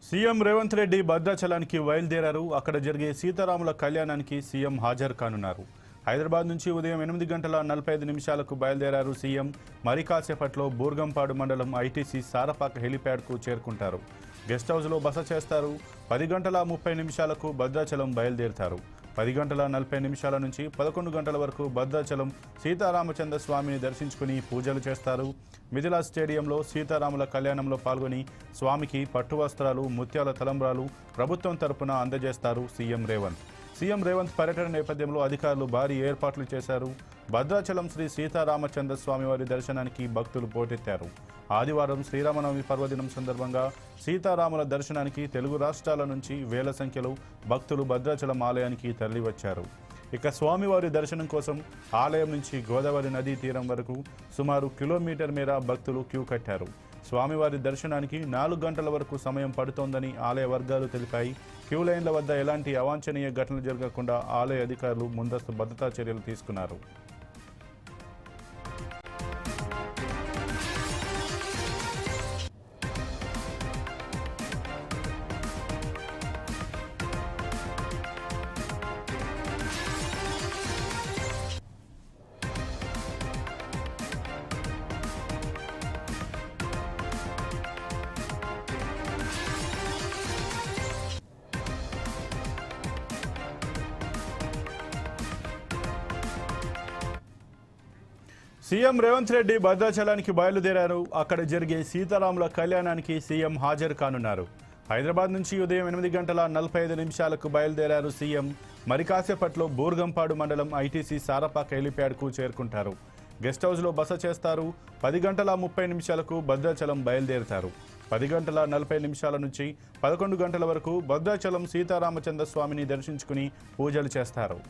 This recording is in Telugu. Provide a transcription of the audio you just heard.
సీఎం రేవంత్ రెడ్డి భద్రాచలానికి బయలుదేరారు. అక్కడ జరిగే సీతారాముల కళ్యాణానికి సీఎం హాజరు కానున్నారు. హైదరాబాద్ నుంచి ఉదయం 8:45 బయలుదేరారు సీఎం. మరి కాసేపట్లో బూర్గంపాడు మండలం ఐటీసీ సారపాక హెలిప్యాడ్కు చేరుకుంటారు. గెస్ట్ హౌస్లో బస చేస్తారు. 10:30 భద్రాచలం బయలుదేరుతారు. 10:40 నుంచి 11 గంటల వరకు భద్రాచలం సీతారామచంద్ర స్వామిని దర్శించుకుని పూజలు చేస్తారు. మిథిలా స్టేడియంలో సీతారాముల కళ్యాణంలో పాల్గొని స్వామికి పట్టు వస్త్రాలు, ముత్యాల తలంబ్రాలు ప్రభుత్వం తరపున అందజేస్తారు సీఎం రేవంత్ పర్యటన నేపథ్యంలో అధికారులు భారీ ఏర్పాట్లు చేశారు. భద్రాచలం శ్రీ సీతారామచంద్ర స్వామివారి దర్శనానికి భక్తులు పోటెత్తారు. ఆదివారం శ్రీరామనవమి పర్వదినం సందర్భంగా సీతారాముల దర్శనానికి తెలుగు రాష్ట్రాల నుంచి వేల సంఖ్యలో భక్తులు భద్రాచలం ఆలయానికి తరలివచ్చారు. ఇక స్వామివారి దర్శనం కోసం ఆలయం నుంచి గోదావరి నదీ తీరం వరకు సుమారు కిలోమీటర్ మేర భక్తులు క్యూ కట్టారు. స్వామివారి దర్శనానికి 4 గంటల వరకు సమయం పడుతోందని ఆలయ వర్గాలు తెలిపాయి. క్యూ లైన్ల వద్ద ఎలాంటి అవాంఛనీయ ఘటనలు జరగకుండా ఆలయ అధికారులు ముందస్తు భద్రతా చర్యలు తీసుకున్నారు. సీఎం రేవంత్ రెడ్డి భద్రాచలానికి బయలుదేరారు. అక్కడ జరిగే సీతారాముల కళ్యాణానికి సీఎం హాజరు కానున్నారు. హైదరాబాద్ నుంచి ఉదయం 8:45 బయలుదేరారు సీఎం. మరి కాసేపట్లో బూర్గంపాడు మండలం ఐటీసీ సారపాక హెలిప్యాడ్కు చేరుకుంటారు. గెస్ట్ హౌస్లో బస చేస్తారు. 10:30 భద్రాచలం బయలుదేరుతారు. 10:40 నుంచి 11 గంటల వరకు భద్రాచలం సీతారామచంద్ర స్వామిని దర్శించుకుని పూజలు చేస్తారు.